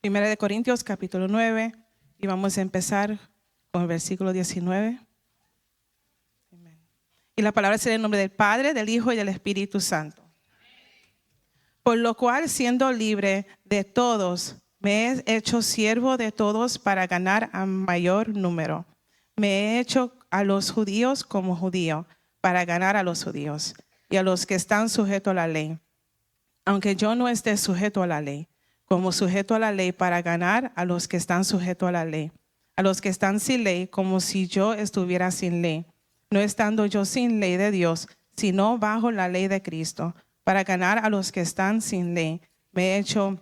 Primera de Corintios, capítulo 9, y vamos a empezar con el versículo 19. Y la palabra será en nombre del Padre, del Hijo y del Espíritu Santo. Por lo cual, siendo libre de todos, me he hecho siervo de todos para ganar a mayor número. Me he hecho a los judíos como judío, para ganar a los judíos, y a los que están sujetos a la ley. Aunque yo no esté sujeto a la ley, como sujeto a la ley para ganar a los que están sujetos a la ley. A los que están sin ley, como si yo estuviera sin ley, no estando yo sin ley de Dios, sino bajo la ley de Cristo, para ganar a los que están sin ley. Me he hecho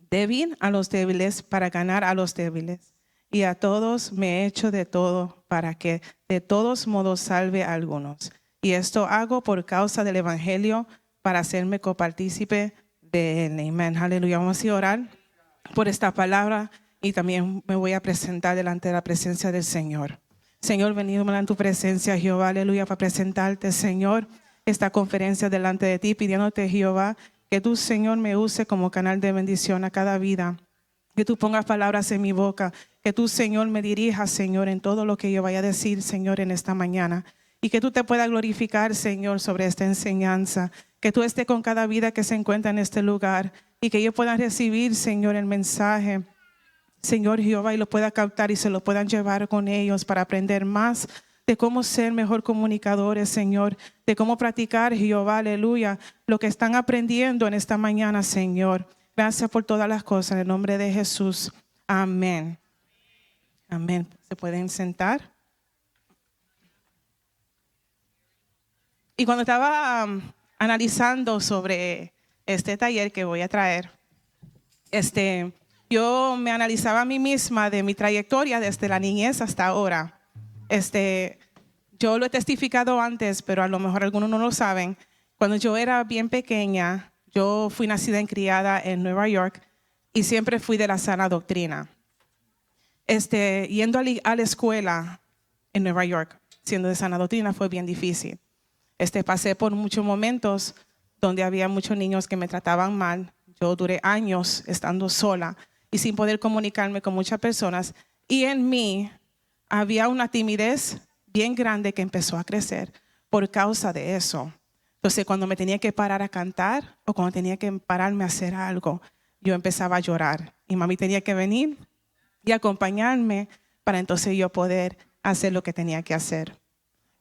débil a los débiles para ganar a los débiles. Y a todos me he hecho de todo para que de todos modos salve a algunos. Y esto hago por causa del evangelio, para hacerme copartícipe de él. Amén. Aleluya. Vamos a orar por esta palabra y también me voy a presentar delante de la presencia del Señor. Señor, venimos en tu presencia, Jehová, aleluya, para presentarte, Señor, esta conferencia delante de ti, pidiéndote, Jehová, que tú, Señor, me use como canal de bendición a cada vida. Que tú pongas palabras en mi boca, que tú, Señor, me dirijas, Señor, en todo lo que yo vaya a decir, Señor, en esta mañana. Y que tú te puedas glorificar, Señor, sobre esta enseñanza. Que tú estés con cada vida que se encuentra en este lugar. Y que ellos puedan recibir, Señor, el mensaje, Señor Jehová, y lo pueda captar y se lo puedan llevar con ellos para aprender más de cómo ser mejor comunicadores, Señor, de cómo practicar, Jehová, aleluya, lo que están aprendiendo en esta mañana, Señor. Gracias por todas las cosas, en el nombre de Jesús. Amén. Amén. ¿Se pueden sentar? Y cuando estaba analizando sobre este taller que voy a traer, yo me analizaba a mí misma de mi trayectoria desde la niñez hasta ahora. Yo lo he testificado antes, pero a lo mejor algunos no lo saben. Cuando yo era bien pequeña, yo fui nacida y criada en Nueva York y siempre fui de la sana doctrina. Yendo a la escuela en Nueva York, siendo de sana doctrina, fue bien difícil. Pasé por muchos momentos donde había muchos niños que me trataban mal. Yo duré años estando sola y sin poder comunicarme con muchas personas. Y en mí había una timidez bien grande que empezó a crecer por causa de eso. Entonces, cuando me tenía que parar a cantar o cuando tenía que pararme a hacer algo, yo empezaba a llorar. Y mami tenía que venir y acompañarme para entonces yo poder hacer lo que tenía que hacer.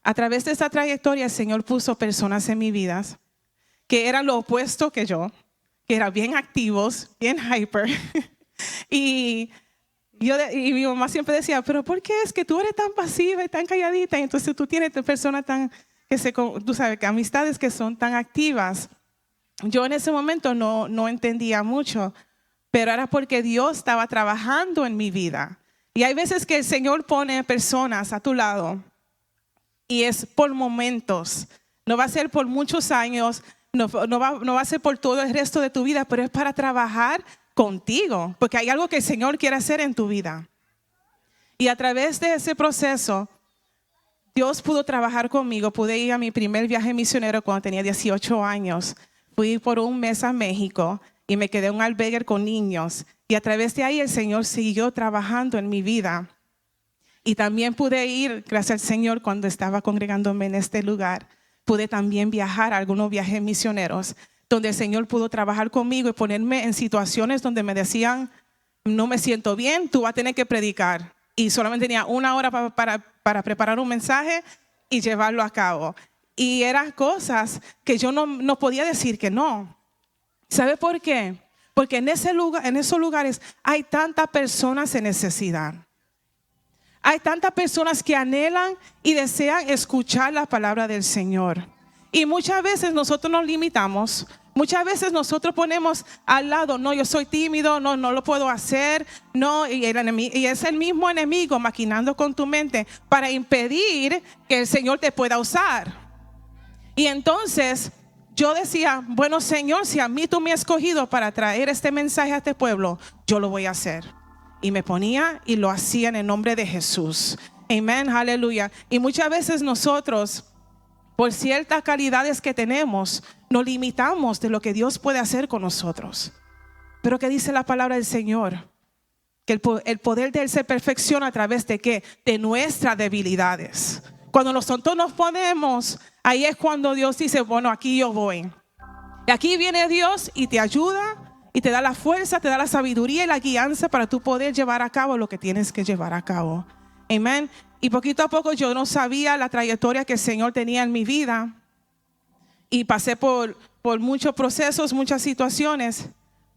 A través de esta trayectoria, el Señor puso personas en mi vida que eran lo opuesto que yo, que eran bien activos, bien hyper. Y mi mamá siempre decía, pero ¿por qué es que tú eres tan pasiva y tan calladita? Y entonces tú tienes personas tú sabes, que amistades que son tan activas. Yo en ese momento no entendía mucho, pero era porque Dios estaba trabajando en mi vida. Y hay veces que el Señor pone personas a tu lado y es por momentos. No va a ser por muchos años, no va a ser por todo el resto de tu vida, pero es para trabajar contigo, porque hay algo que el Señor quiere hacer en tu vida. Y a través de ese proceso, Dios pudo trabajar conmigo. Pude ir a mi primer viaje misionero cuando tenía 18 años. Fui por un mes a México y me quedé en un albergue con niños. Y a través de ahí el Señor siguió trabajando en mi vida. Y también pude ir, gracias al Señor, cuando estaba congregándome en este lugar, pude también viajar a algunos viajes misioneros, donde el Señor pudo trabajar conmigo y ponerme en situaciones donde me decían, no me siento bien, tú vas a tener que predicar. Y solamente tenía una hora para preparar un mensaje y llevarlo a cabo. Y eran cosas que yo no podía decir que no. ¿Sabe por qué? Porque en esos lugares hay tantas personas en necesidad. Hay tantas personas que anhelan y desean escuchar la palabra del Señor. Y muchas veces nosotros nos limitamos. Muchas veces nosotros ponemos al lado, no, yo soy tímido, no lo puedo hacer. No, y es el mismo enemigo maquinando con tu mente para impedir que el Señor te pueda usar. Y entonces yo decía, bueno, Señor, si a mí tú me has escogido para traer este mensaje a este pueblo, yo lo voy a hacer. Y me ponía y lo hacía en el nombre de Jesús. Amén, aleluya. Y muchas veces nosotros, por ciertas calidades que tenemos, nos limitamos de lo que Dios puede hacer con nosotros. Pero ¿qué dice la palabra del Señor? Que el poder de Él se perfecciona a través de ¿qué? De nuestras debilidades. Cuando nosotros nos ponemos, ahí es cuando Dios dice, bueno, aquí yo voy. Y aquí viene Dios y te ayuda y te da la fuerza, te da la sabiduría y la guianza para tú poder llevar a cabo lo que tienes que llevar a cabo. Amén. Y poquito a poco yo no sabía la trayectoria que el Señor tenía en mi vida. Y pasé por muchos procesos, muchas situaciones.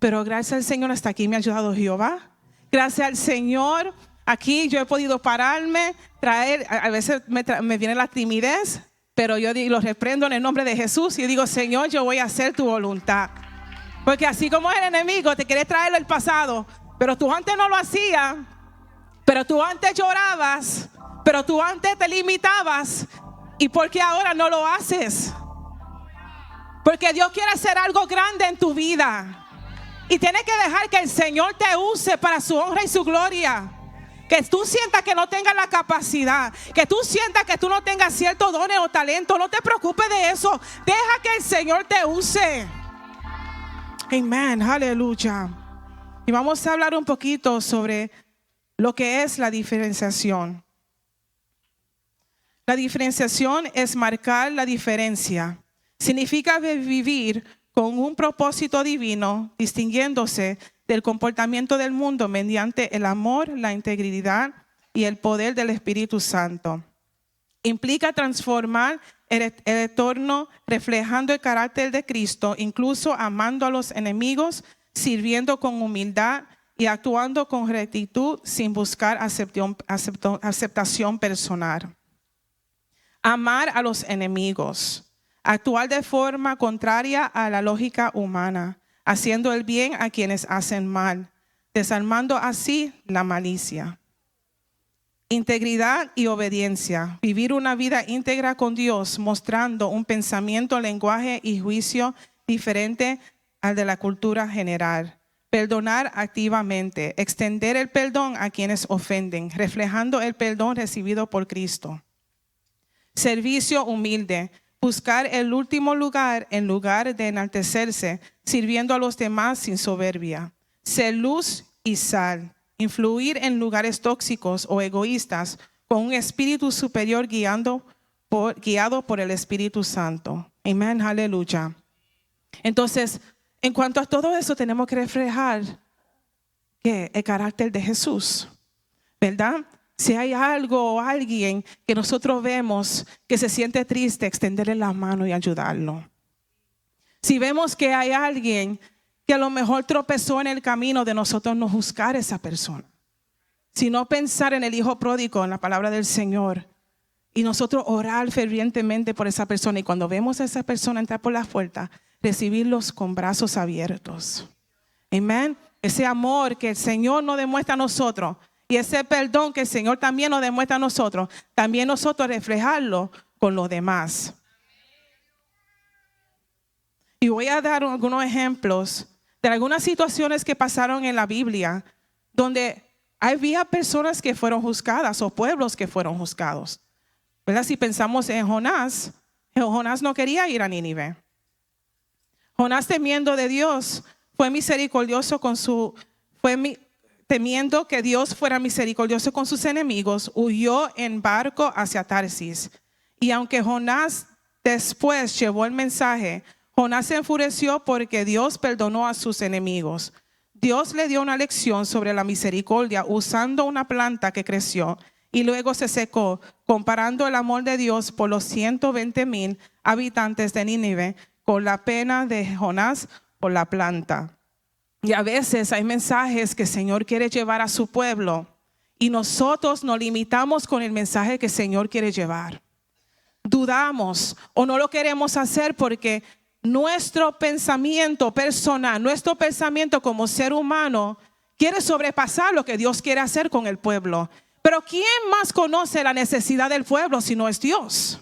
Pero gracias al Señor hasta aquí me ha ayudado Jehová. Gracias al Señor, aquí yo he podido pararme, traer, a veces me viene la timidez, pero yo lo reprendo en el nombre de Jesús y digo, Señor, yo voy a hacer tu voluntad. Porque así como el enemigo te quiere traer el pasado, pero tú antes no lo hacías, pero tú antes llorabas, pero tú antes te limitabas, ¿y por qué ahora no lo haces? Porque Dios quiere hacer algo grande en tu vida. Y tienes que dejar que el Señor te use para su honra y su gloria. Que tú sientas que no tengas la capacidad, que tú sientas que tú no tengas ciertos dones o talentos. No te preocupes de eso. Deja que el Señor te use. Amén, aleluya. Y vamos a hablar un poquito sobre lo que es la diferenciación. La diferenciación es marcar la diferencia. Significa vivir con un propósito divino, distinguiéndose del comportamiento del mundo mediante el amor, la integridad y el poder del Espíritu Santo. Implica transformar el entorno reflejando el carácter de Cristo, incluso amando a los enemigos, sirviendo con humildad y actuando con rectitud sin buscar aceptación personal. Amar a los enemigos. Actuar de forma contraria a la lógica humana, haciendo el bien a quienes hacen mal, desarmando así la malicia. Integridad y obediencia. Vivir una vida íntegra con Dios, mostrando un pensamiento, lenguaje y juicio diferente al de la cultura general. Perdonar activamente. Extender el perdón a quienes ofenden, reflejando el perdón recibido por Cristo. Servicio humilde. Buscar el último lugar en lugar de enaltecerse, sirviendo a los demás sin soberbia. Ser luz y sal. Influir en lugares tóxicos o egoístas con un espíritu superior guiado por el Espíritu Santo. Amén, aleluya. Entonces, en cuanto a todo eso, tenemos que reflejar ¿qué? El carácter de Jesús, ¿verdad? Si hay algo o alguien que nosotros vemos que se siente triste, extenderle la mano y ayudarlo. Si vemos que hay alguien que a lo mejor tropezó en el camino, de nosotros no juzgar a esa persona, sino pensar en el hijo pródigo, en la palabra del Señor, y nosotros orar fervientemente por esa persona. Y cuando vemos a esa persona entrar por la puerta, recibirlos con brazos abiertos. Amén. Ese amor que el Señor nos demuestra a nosotros, y ese perdón que el Señor también nos demuestra a nosotros, también nosotros reflejarlo con los demás. Y voy a dar algunos ejemplos de algunas situaciones que pasaron en la Biblia, donde había personas que fueron juzgadas o pueblos que fueron juzgados. ¿Verdad? Si pensamos en Jonás, Jonás no quería ir a Nínive. Jonás, temiendo de Dios, fue misericordioso temiendo que Dios fuera misericordioso con sus enemigos, huyó en barco hacia Tarsis. Y aunque Jonás después llevó el mensaje, Jonás se enfureció porque Dios perdonó a sus enemigos. Dios le dio una lección sobre la misericordia usando una planta que creció y luego se secó, comparando el amor de Dios por los 120,000 habitantes de Nínive con la pena de Jonás por la planta. Y a veces hay mensajes que el Señor quiere llevar a su pueblo y nosotros nos limitamos con el mensaje que el Señor quiere llevar. Dudamos o no lo queremos hacer porque nuestro pensamiento personal, nuestro pensamiento como ser humano quiere sobrepasar lo que Dios quiere hacer con el pueblo. Pero ¿quién más conoce la necesidad del pueblo si no es Dios?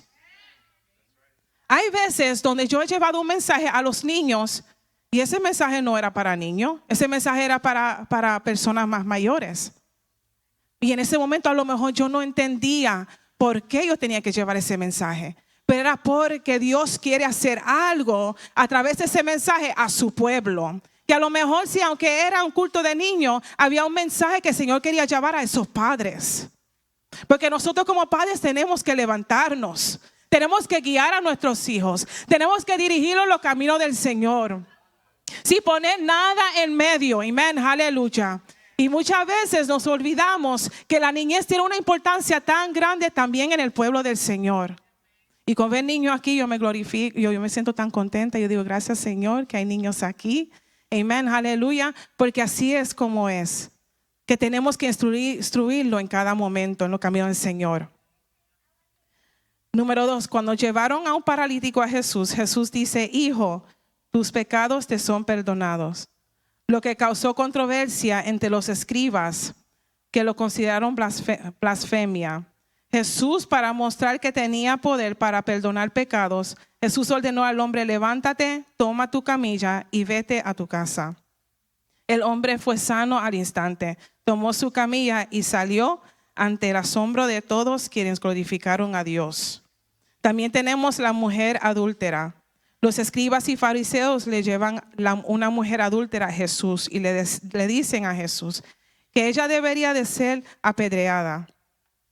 Hay veces donde yo he llevado un mensaje a los niños y ese mensaje no era para niños, ese mensaje era para personas más mayores. Y en ese momento a lo mejor yo no entendía por qué yo tenía que llevar ese mensaje. Pero era porque Dios quiere hacer algo a través de ese mensaje a su pueblo. Que a lo mejor si aunque era un culto de niños, había un mensaje que el Señor quería llevar a esos padres. Porque nosotros como padres tenemos que levantarnos. Tenemos que guiar a nuestros hijos. Tenemos que dirigirlos en los caminos del Señor. Sin poner nada en medio. Amén, aleluya. Y muchas veces nos olvidamos que la niñez tiene una importancia tan grande también en el pueblo del Señor. Y con ver niños aquí yo me glorifico, yo me siento tan contenta. Yo digo, gracias Señor que hay niños aquí. Amén, aleluya. Porque así es como es. Que tenemos que instruirlo en cada momento en los caminos del Señor. Número 2, cuando llevaron a un paralítico a Jesús, Jesús dice, hijo, tus pecados te son perdonados. Lo que causó controversia entre los escribas, que lo consideraron blasfemia. Jesús, para mostrar que tenía poder para perdonar pecados, Jesús ordenó al hombre, levántate, toma tu camilla y vete a tu casa. El hombre fue sano al instante, tomó su camilla y salió ante el asombro de todos quienes glorificaron a Dios. También tenemos la mujer adúltera. Los escribas y fariseos le llevan una mujer adúltera a Jesús y le dicen a Jesús que ella debería de ser apedreada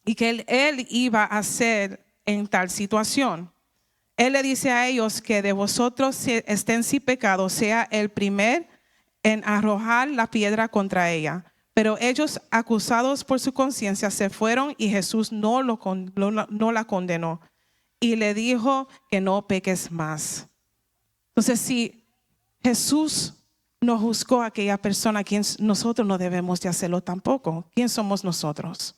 y que él iba a hacer en tal situación. Él le dice a ellos que de vosotros si estén sin pecado sea el primer en arrojar la piedra contra ella. Pero ellos, acusados por su conciencia, se fueron y Jesús no la condenó. Y le dijo que no peques más. Entonces, si Jesús no juzgó a aquella persona, ¿quién nosotros no debemos de hacerlo tampoco? ¿Quién somos nosotros?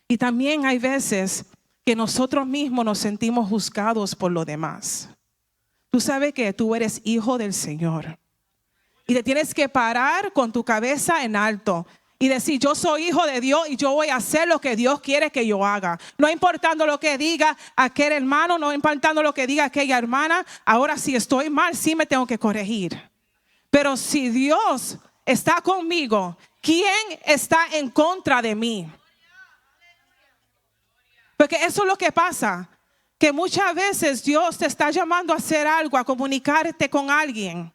Y también hay veces que nosotros mismos nos sentimos juzgados por los demás. Tú sabes que tú eres hijo del Señor. Y te tienes que parar con tu cabeza en alto y decir, yo soy hijo de Dios y yo voy a hacer lo que Dios quiere que yo haga. No importando lo que diga aquel hermano, no importando lo que diga aquella hermana. Ahora si estoy mal, sí me tengo que corregir. Pero si Dios está conmigo, ¿quién está en contra de mí? Porque eso es lo que pasa. Que muchas veces Dios te está llamando a hacer algo, a comunicarte con alguien.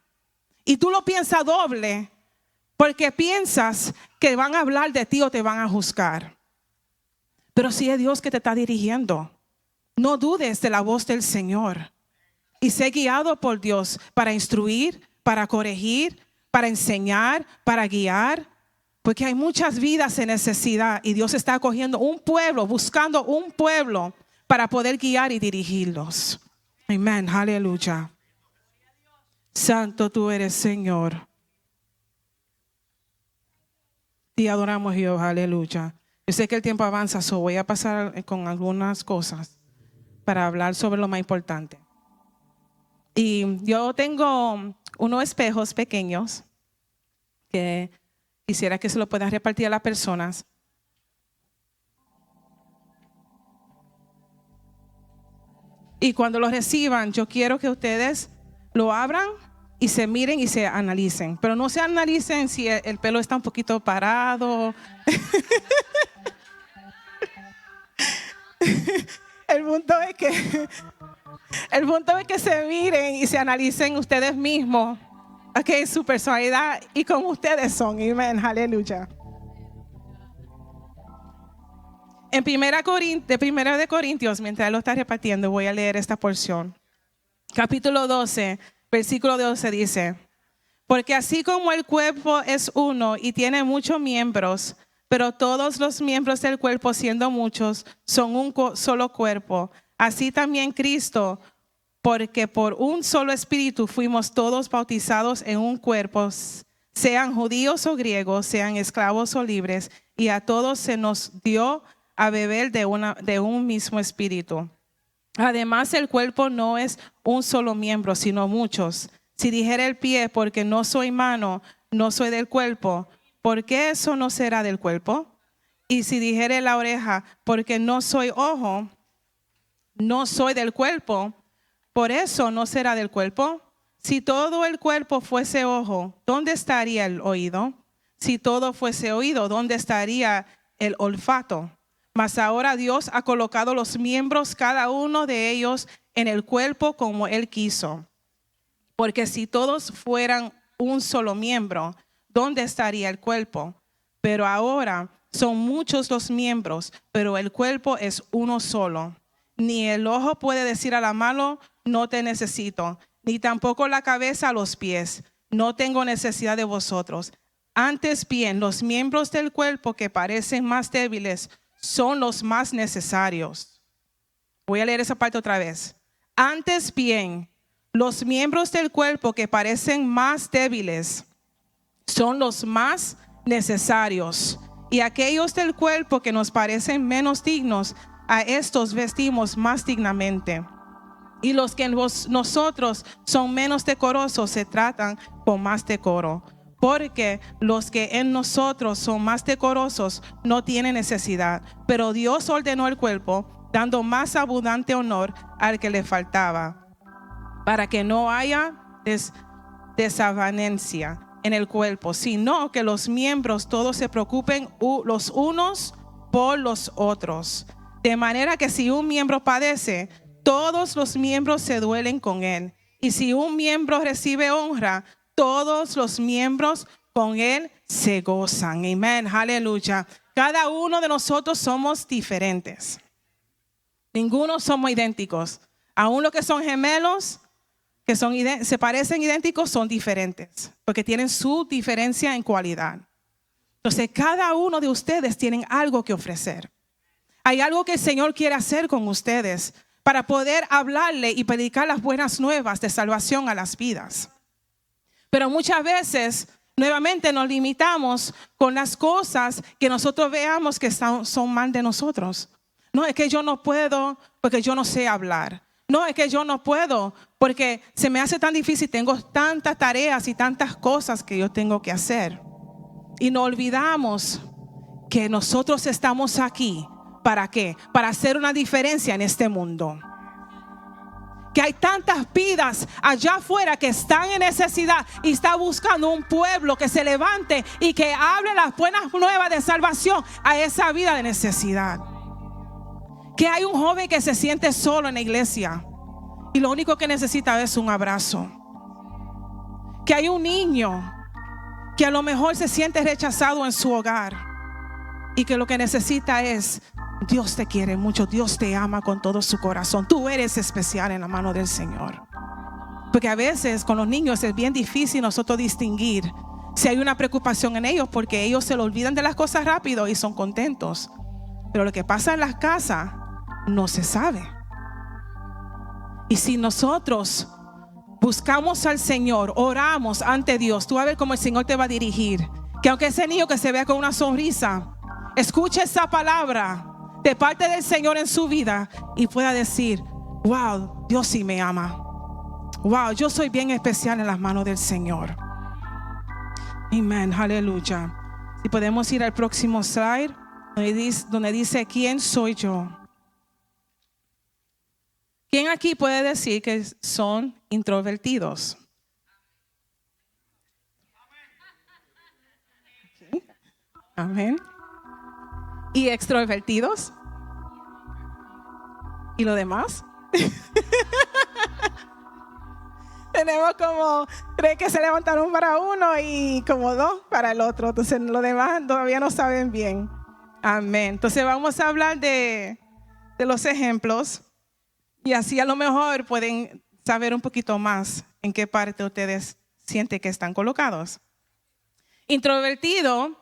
Y tú lo piensas doble porque piensas que van a hablar de ti o te van a juzgar. Pero si es Dios que te está dirigiendo, no dudes de la voz del Señor. Y sé guiado por Dios para instruir, para corregir, para enseñar, para guiar. Porque hay muchas vidas en necesidad y Dios está acogiendo un pueblo, buscando un pueblo para poder guiar y dirigirlos. Amén, aleluya. Santo tú eres, Señor. Te adoramos, Dios, aleluya. Yo sé que el tiempo avanza, so voy a pasar con algunas cosas para hablar sobre lo más importante. Y yo tengo unos espejos pequeños que quisiera que se lo puedan repartir a las personas. Y cuando lo reciban, yo quiero que ustedes lo abran y se miren y se analicen. Pero no se analicen si el pelo está un poquito parado. El punto es que se miren y se analicen ustedes mismos. Ok, su personalidad y cómo ustedes son. Amén, aleluya. En Primera de Corintios, mientras lo está repartiendo, voy a leer esta porción. Capítulo 12. Versículo 12 dice, porque así como el cuerpo es uno y tiene muchos miembros, pero todos los miembros del cuerpo siendo muchos son un solo cuerpo, así también Cristo, porque por un solo espíritu fuimos todos bautizados en un cuerpo, sean judíos o griegos, sean esclavos o libres, y a todos se nos dio a beber de un mismo espíritu. Además, el cuerpo no es un solo miembro, sino muchos. Si dijera el pie, porque no soy mano, no soy del cuerpo, ¿por qué eso no será del cuerpo? Y si dijera la oreja, porque no soy ojo, no soy del cuerpo, ¿por eso no será del cuerpo? Si todo el cuerpo fuese ojo, ¿dónde estaría el oído? Si todo fuese oído, ¿dónde estaría el olfato? Mas ahora Dios ha colocado los miembros, cada uno de ellos, en el cuerpo como Él quiso. Porque si todos fueran un solo miembro, ¿dónde estaría el cuerpo? Pero ahora son muchos los miembros, pero el cuerpo es uno solo. Ni el ojo puede decir a la mano, no te necesito, ni tampoco la cabeza a los pies, no tengo necesidad de vosotros. Antes bien, los miembros del cuerpo que parecen más débiles son los más necesarios. Voy a leer esa parte otra vez. Antes bien, los miembros del cuerpo que parecen más débiles son los más necesarios. Y aquellos del cuerpo que nos parecen menos dignos, a estos vestimos más dignamente. Y los que nosotros son menos decorosos se tratan con más decoro. Porque los que en nosotros son más decorosos no tienen necesidad. Pero Dios ordenó el cuerpo, dando más abundante honor al que le faltaba, para que no haya desavenencia en el cuerpo, sino que los miembros todos se preocupen los unos por los otros. De manera que si un miembro padece, todos los miembros se duelen con él. Y si un miembro recibe honra, todos los miembros con él se gozan. Amén, aleluya. Cada uno de nosotros somos diferentes. Ninguno somos idénticos. Aún los que son gemelos, que se parecen idénticos, son diferentes, porque tienen su diferencia en cualidad. Entonces, cada uno de ustedes tienen algo que ofrecer. Hay algo que el Señor quiere hacer con ustedes para poder hablarle y predicar las buenas nuevas de salvación a las vidas. Pero muchas veces, nuevamente, nos limitamos con las cosas que nosotros veamos que son mal de nosotros. No, es que yo no puedo porque yo no sé hablar. No, es que yo no puedo porque se me hace tan difícil. Tengo tantas tareas y tantas cosas que yo tengo que hacer. Y no olvidamos que nosotros estamos aquí. ¿Para qué? Para hacer una diferencia en este mundo. Que hay tantas vidas allá afuera que están en necesidad y está buscando un pueblo que se levante y que hable las buenas nuevas de salvación a esa vida de necesidad. Que hay un joven que se siente solo en la iglesia y lo único que necesita es un abrazo. Que hay un niño que a lo mejor se siente rechazado en su hogar y que lo que necesita es: Dios te quiere mucho, Dios te ama con todo su corazón. Tú eres especial en la mano del Señor. Porque a veces con los niños es bien difícil nosotros distinguir si hay una preocupación en ellos, porque ellos se lo olvidan de las cosas rápido y son contentos. Pero lo que pasa en las casas no se sabe. Y si nosotros buscamos al Señor, oramos ante Dios, tú vas a ver cómo el Señor te va a dirigir. Que aunque ese niño que se vea con una sonrisa, escuche esa palabra de parte del Señor en su vida y pueda decir: wow, Dios sí me ama. Wow, yo soy bien especial en las manos del Señor. Amén, aleluya. Si podemos ir al próximo slide, donde dice ¿quién soy yo? ¿Quién aquí puede decir que son introvertidos? Okay. Amén. ¿Y extrovertidos? ¿Y lo demás? Tenemos como 3 que se levantaron para uno y como 2 para el otro. Entonces los demás todavía no saben bien. Amén. Entonces vamos a hablar de los ejemplos. Y así a lo mejor pueden saber un poquito más en qué parte ustedes sienten que están colocados. Introvertido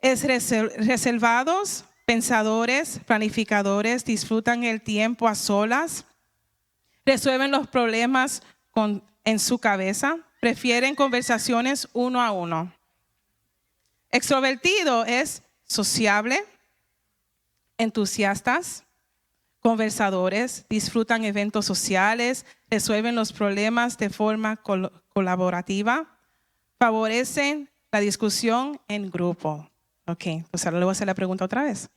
es reservados, pensadores, planificadores, disfrutan el tiempo a solas, resuelven los problemas en su cabeza, prefieren conversaciones uno a uno. Extrovertido es sociable, entusiastas, conversadores, disfrutan eventos sociales, resuelven los problemas de forma colaborativa, favorecen la discusión en grupo. Ok, pues ahora le voy a hacer la pregunta otra vez.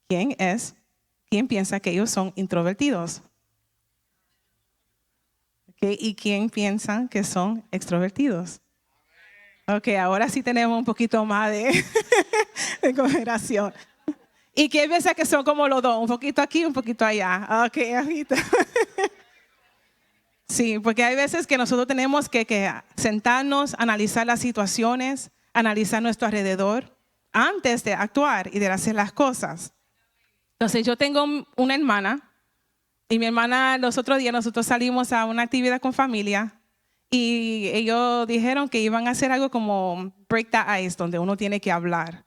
¿Quién piensa que ellos son introvertidos? Okay, ¿y quién piensa que son extrovertidos? Ok, ahora sí tenemos un poquito más de conversación. ¿Y quién piensa que son como los dos? Un poquito aquí, un poquito allá. Ok, ahorita. Sí, porque hay veces que nosotros tenemos que sentarnos, analizar las situaciones, analizar nuestro alrededor antes de actuar y de hacer las cosas. Entonces yo tengo una hermana y mi hermana los otros días nosotros salimos a una actividad con familia y ellos dijeron que iban a hacer algo como break the ice, donde uno tiene que hablar.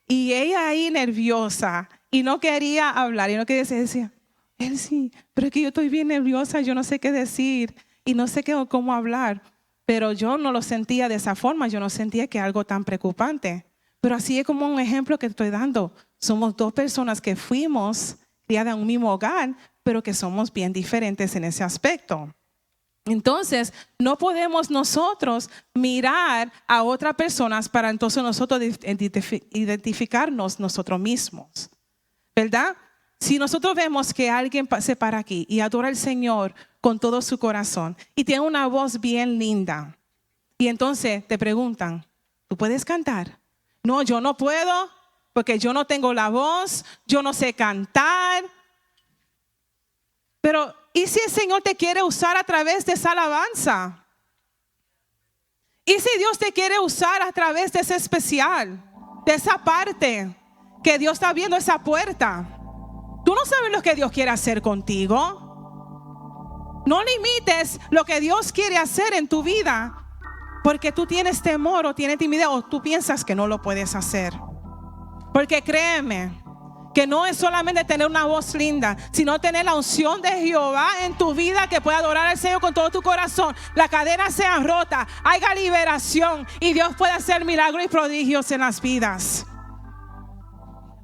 Y ella ahí nerviosa y no quería hablar y no quería decir, él sí, pero es que yo estoy bien nerviosa, yo no sé qué decir y no sé cómo hablar. Pero yo no lo sentía de esa forma, yo no sentía que algo tan preocupante. Pero así es como un ejemplo que estoy dando. Somos dos personas que fuimos criadas en un mismo hogar, pero que somos bien diferentes en ese aspecto. Entonces, no podemos nosotros mirar a otras personas para entonces nosotros identificarnos nosotros mismos, ¿verdad? Si nosotros vemos que alguien se para aquí y adora al Señor con todo su corazón y tiene una voz bien linda y entonces te preguntan, ¿tú puedes cantar? No, yo no puedo porque yo no tengo la voz, yo no sé cantar. Pero, ¿y si el Señor te quiere usar a través de esa alabanza? ¿Y si Dios te quiere usar a través de ese especial, de esa parte que Dios está viendo esa puerta? Tú no sabes lo que Dios quiere hacer contigo. No limites lo que Dios quiere hacer en tu vida porque tú tienes temor o tienes timidez o tú piensas que no lo puedes hacer. Porque créeme que no es solamente tener una voz linda, sino tener la unción de Jehová en tu vida, que pueda adorar al Señor con todo tu corazón. La cadena sea rota, haya liberación y Dios pueda hacer milagros y prodigios en las vidas.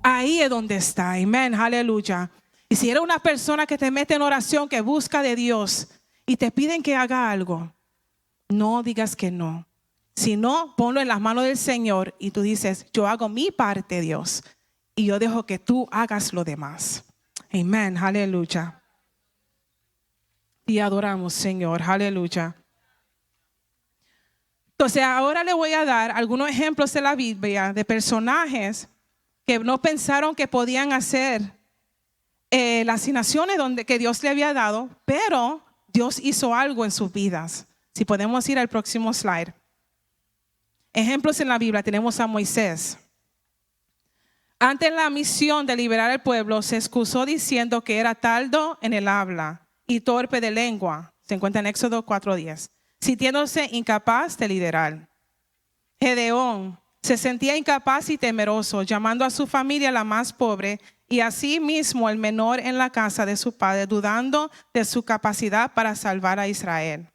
Ahí es donde está, amén, aleluya. Y si eres una persona que te mete en oración, que busca de Dios y te piden que haga algo, no digas que no. Si no, ponlo en las manos del Señor y tú dices, yo hago mi parte, Dios, y yo dejo que tú hagas lo demás. Amén, aleluya. Y adoramos, Señor, aleluya. Entonces ahora le voy a dar algunos ejemplos de la Biblia de personajes que no pensaron que podían hacer las asignaciones que Dios le había dado, pero Dios hizo algo en sus vidas. Si podemos ir al próximo slide. Ejemplos en la Biblia, tenemos a Moisés. Ante la misión de liberar al pueblo, se excusó diciendo que era tardo en el habla y torpe de lengua. Se encuentra en Éxodo 4:10. Sintiéndose incapaz de liderar. Gedeón se sentía incapaz y temeroso, llamando a su familia la más pobre y así mismo el menor en la casa de su padre, dudando de su capacidad para salvar a Israel.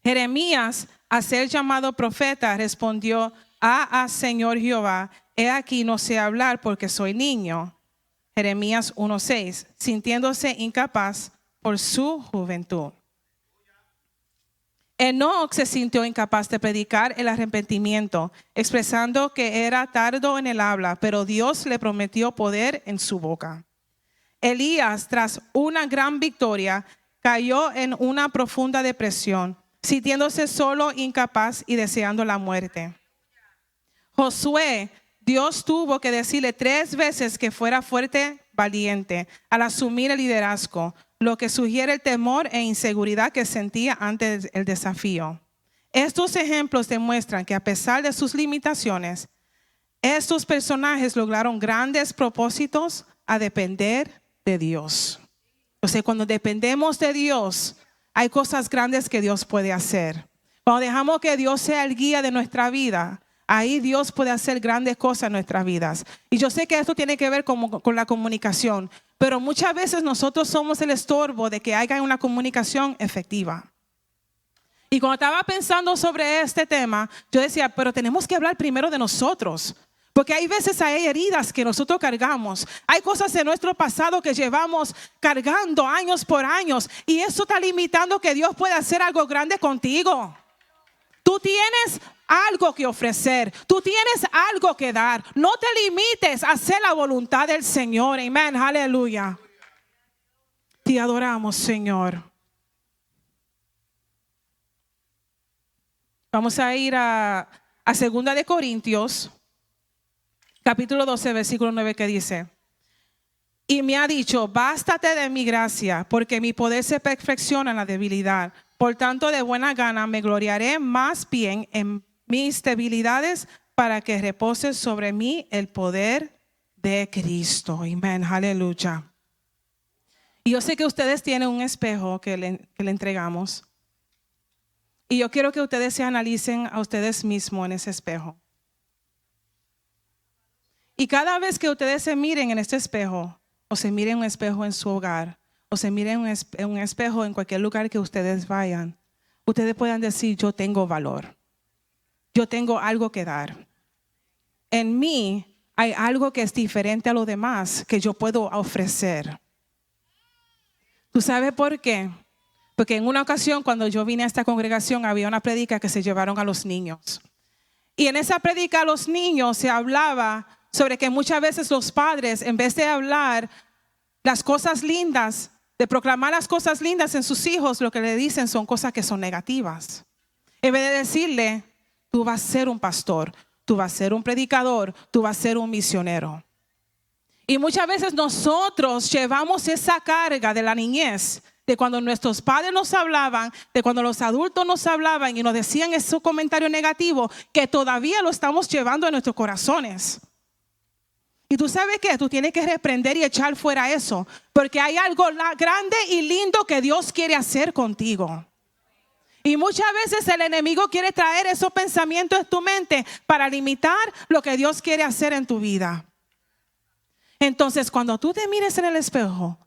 Jeremías, a ser llamado profeta, respondió: Señor Jehová, he aquí no sé hablar porque soy niño. Jeremías 1:6, sintiéndose incapaz por su juventud. Enoc se sintió incapaz de predicar el arrepentimiento, expresando que era tardo en el habla, pero Dios le prometió poder en su boca. Elías, tras una gran victoria, cayó en una profunda depresión, sintiéndose solo, incapaz y deseando la muerte. Josué, Dios tuvo que decirle 3 veces que fuera fuerte, valiente, al asumir el liderazgo, lo que sugiere el temor e inseguridad que sentía ante el desafío. Estos ejemplos demuestran que a pesar de sus limitaciones, estos personajes lograron grandes propósitos a depender de Dios. O sea, cuando dependemos de Dios, hay cosas grandes que Dios puede hacer. Cuando dejamos que Dios sea el guía de nuestra vida, ahí Dios puede hacer grandes cosas en nuestras vidas. Y yo sé que esto tiene que ver con la comunicación, pero muchas veces nosotros somos el estorbo de que haya una comunicación efectiva. Y cuando estaba pensando sobre este tema, yo decía, pero tenemos que hablar primero de nosotros. Porque hay veces hay heridas que nosotros cargamos. Hay cosas de nuestro pasado que llevamos cargando años por años. Y eso está limitando que Dios pueda hacer algo grande contigo. Tú tienes algo que ofrecer. Tú tienes algo que dar. No te limites a hacer la voluntad del Señor. Amén. Aleluya. Te adoramos, Señor. Vamos a ir a 2 de Corintios, capítulo 12, versículo 9, que dice: Y me ha dicho, bástate de mi gracia, porque mi poder se perfecciona en la debilidad. Por tanto, de buena gana me gloriaré más bien en mis debilidades para que repose sobre mí el poder de Cristo. Amén, aleluya. Y yo sé que ustedes tienen un espejo que le entregamos. Y yo quiero que ustedes se analicen a ustedes mismos en ese espejo. Y cada vez que ustedes se miren en este espejo, o se miren un espejo en su hogar, o se miren un espejo en cualquier lugar que ustedes vayan, ustedes puedan decir, yo tengo valor. Yo tengo algo que dar. En mí hay algo que es diferente a lo demás que yo puedo ofrecer. ¿Tú sabes por qué? Porque en una ocasión cuando yo vine a esta congregación había una prédica que se llevaron a los niños. Y en esa prédica a los niños se hablaba sobre que muchas veces los padres, en vez de hablar las cosas lindas, de proclamar las cosas lindas en sus hijos, lo que le dicen son cosas que son negativas. En vez de decirle, tú vas a ser un pastor, tú vas a ser un predicador, tú vas a ser un misionero. Y muchas veces nosotros llevamos esa carga de la niñez, de cuando nuestros padres nos hablaban, de cuando los adultos nos hablaban y nos decían esos comentarios negativos, que todavía lo estamos llevando en nuestros corazones. Y tú sabes que tú tienes que reprender y echar fuera eso, porque hay algo grande y lindo que Dios quiere hacer contigo. Y muchas veces el enemigo quiere traer esos pensamientos en tu mente para limitar lo que Dios quiere hacer en tu vida. Entonces, cuando tú te mires en el espejo,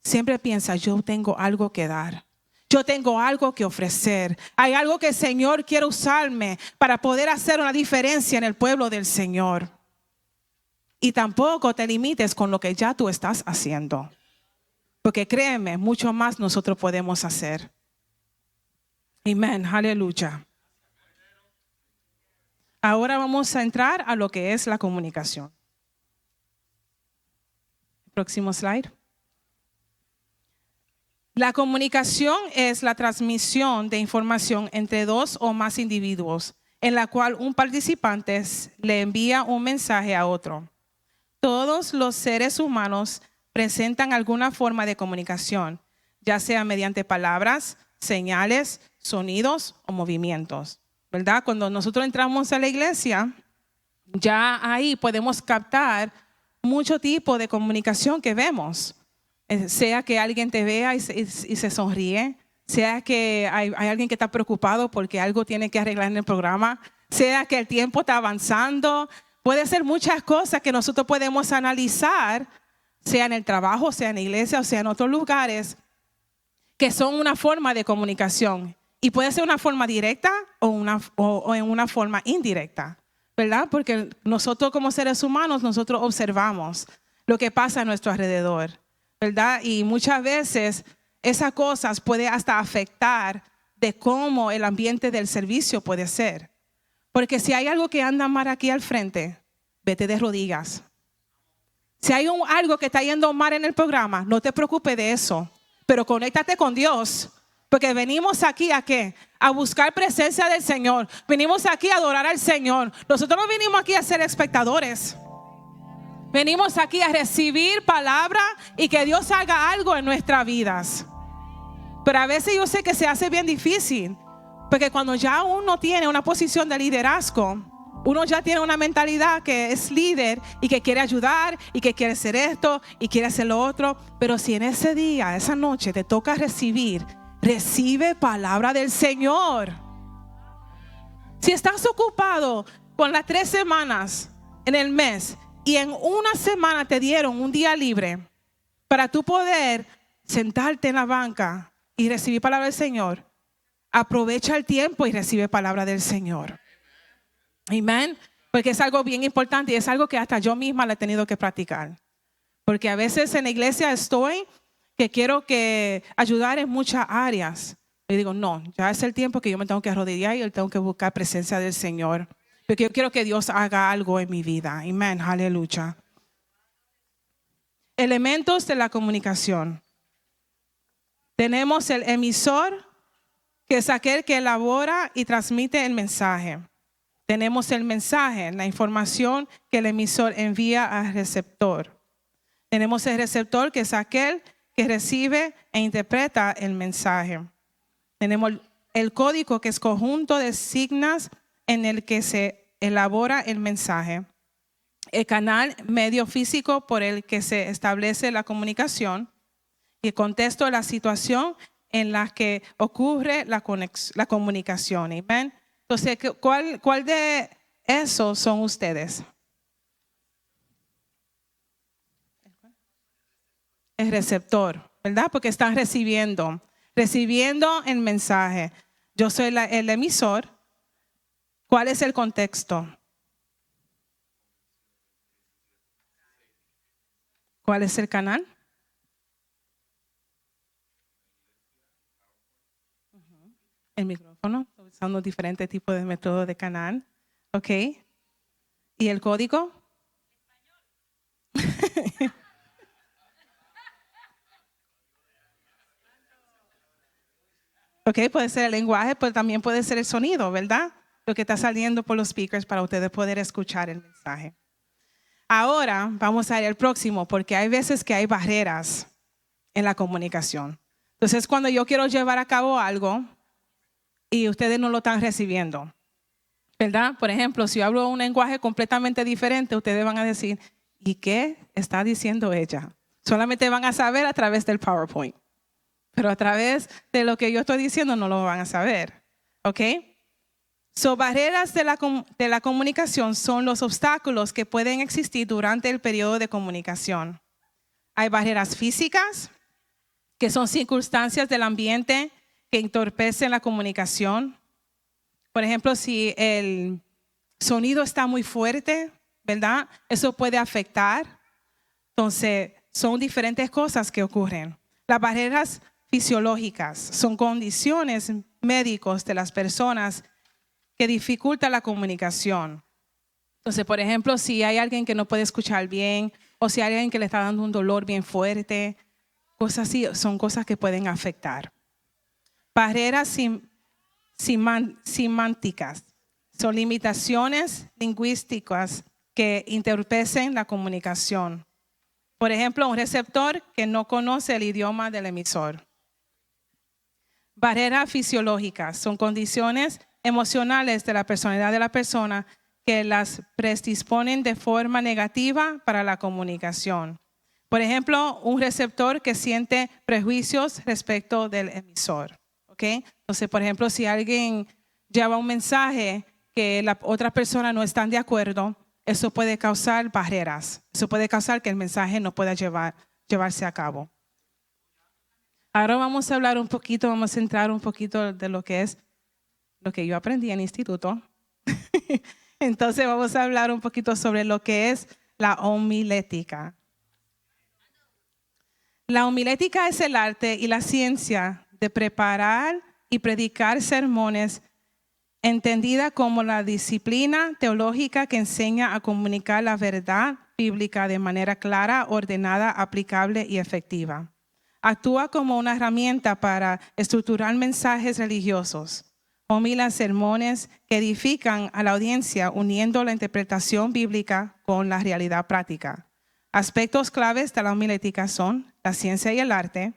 siempre piensa, yo tengo algo que dar. Yo tengo algo que ofrecer. Hay algo que el Señor quiere usarme para poder hacer una diferencia en el pueblo del Señor. Y tampoco te limites con lo que ya tú estás haciendo. Porque créeme, mucho más nosotros podemos hacer. Amén, aleluya. Ahora vamos a entrar a lo que es la comunicación. Próximo slide. La comunicación es la transmisión de información entre dos o más individuos, en la cual un participante le envía un mensaje a otro. Todos los seres humanos presentan alguna forma de comunicación, ya sea mediante palabras, señales, sonidos o movimientos, ¿verdad? Cuando nosotros entramos a la iglesia, ya ahí podemos captar mucho tipo de comunicación que vemos. Sea que alguien te vea y se sonríe, sea que hay alguien que está preocupado porque algo tiene que arreglar en el programa, sea que el tiempo está avanzando. Puede ser muchas cosas que nosotros podemos analizar, sea en el trabajo, sea en la iglesia o sea en otros lugares, que son una forma de comunicación. Y puede ser una forma directa o en una forma indirecta, ¿verdad? Porque nosotros como seres humanos, nosotros observamos lo que pasa a nuestro alrededor, ¿verdad? Y muchas veces esas cosas pueden hasta afectar de cómo el ambiente del servicio puede ser. Porque si hay algo que anda mal aquí al frente, vete de rodillas. Si hay algo que está yendo mal en el programa, no te preocupes de eso, pero conéctate con Dios. Porque venimos aquí ¿a qué? A buscar presencia del Señor. Venimos aquí a adorar al Señor. Nosotros no venimos aquí a ser espectadores. Venimos aquí a recibir palabra y que Dios haga algo en nuestras vidas. Pero a veces yo sé que se hace bien difícil. Porque cuando ya uno tiene una posición de liderazgo, uno ya tiene una mentalidad que es líder y que quiere ayudar y que quiere hacer esto y quiere hacer lo otro. Pero si en ese día, esa noche te toca recibir, recibe palabra del Señor. Si estás ocupado con las 3 semanas en el mes y en una semana te dieron un día libre para tú poder sentarte en la banca y recibir palabra del Señor, aprovecha el tiempo y recibe palabra del Señor. Amén. Porque es algo bien importante y es algo que hasta yo misma le he tenido que practicar. Porque a veces en la iglesia estoy que quiero que ayudar en muchas áreas. Y digo, no, ya es el tiempo que yo me tengo que arrodillar y yo tengo que buscar presencia del Señor. Porque yo quiero que Dios haga algo en mi vida. Amén. Aleluya. Elementos de la comunicación. Tenemos el emisor, que es aquel que elabora y transmite el mensaje. Tenemos el mensaje, la información que el emisor envía al receptor. Tenemos el receptor, que es aquel que recibe e interpreta el mensaje. Tenemos el código, que es conjunto de signos en el que se elabora el mensaje. El canal medio físico por el que se establece la comunicación. Y el contexto de la situación en la que ocurre la comunicación. Amén. Entonces, ¿cuál de esos son ustedes? El receptor, ¿verdad? Porque están recibiendo el mensaje. Yo soy el emisor. ¿Cuál es el contexto? ¿Cuál es el canal? El micrófono, usando diferentes tipos de métodos de canal. ¿Ok? ¿Y el código? Ok, puede ser el lenguaje, pero también puede ser el sonido, ¿verdad? Lo que está saliendo por los speakers para ustedes poder escuchar el mensaje. Ahora vamos a ir al próximo, porque hay veces que hay barreras en la comunicación. Entonces, cuando yo quiero llevar a cabo algo y ustedes no lo están recibiendo, ¿verdad? Por ejemplo, si yo hablo un lenguaje completamente diferente, ustedes van a decir, ¿y qué está diciendo ella? Solamente van a saber a través del PowerPoint. Pero a través de lo que yo estoy diciendo no lo van a saber. ¿Ok? So, barreras de la comunicación son los obstáculos que pueden existir durante el periodo de comunicación. Hay barreras físicas, que son circunstancias del ambiente que entorpecen la comunicación. Por ejemplo, si el sonido está muy fuerte, ¿verdad? Eso puede afectar. Entonces, son diferentes cosas que ocurren. Las barreras fisiológicas son condiciones médicas de las personas que dificultan la comunicación. Entonces, por ejemplo, si hay alguien que no puede escuchar bien o si hay alguien que le está dando un dolor bien fuerte, cosas así son cosas que pueden afectar. Barreras semánticas son limitaciones lingüísticas que entorpecen la comunicación. Por ejemplo, un receptor que no conoce el idioma del emisor. Barreras fisiológicas son condiciones emocionales de la personalidad de la persona que las predisponen de forma negativa para la comunicación. Por ejemplo, un receptor que siente prejuicios respecto del emisor. ¿Okay? Entonces, por ejemplo, si alguien lleva un mensaje que la otra persona no está de acuerdo, eso puede causar barreras. Eso puede causar que el mensaje no pueda llevarse a cabo. Ahora vamos a hablar un poquito, vamos a centrar un poquito de lo que es lo que yo aprendí en el instituto. Entonces vamos a hablar un poquito sobre lo que es la homilética. La homilética es el arte y la ciencia de preparar y predicar sermones, entendida como la disciplina teológica que enseña a comunicar la verdad bíblica de manera clara, ordenada, aplicable y efectiva. Actúa como una herramienta para estructurar mensajes religiosos. Homila sermones que edifican a la audiencia uniendo la interpretación bíblica con la realidad práctica. Aspectos claves de la homilética son la ciencia y el arte.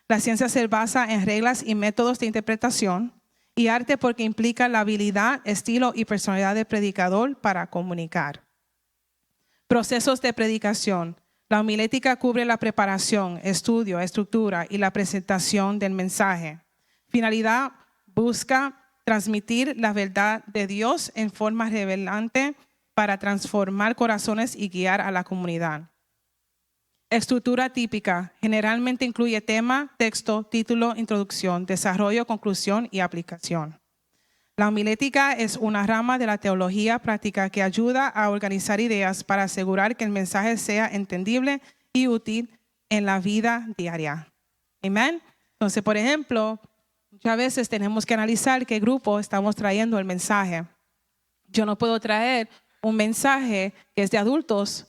La ciencia se basa en reglas y métodos de interpretación y arte porque implica la habilidad, estilo y personalidad del predicador para comunicar. Procesos de predicación. La homilética cubre la preparación, estudio, estructura y la presentación del mensaje. Finalidad, busca transmitir la verdad de Dios en forma revelante para transformar corazones y guiar a la comunidad. Estructura típica generalmente incluye tema, texto, título, introducción, desarrollo, conclusión y aplicación. La homilética es una rama de la teología práctica que ayuda a organizar ideas para asegurar que el mensaje sea entendible y útil en la vida diaria. Amén. Entonces, por ejemplo, muchas veces tenemos que analizar qué grupo estamos trayendo el mensaje. Yo no puedo traer un mensaje que es de adultos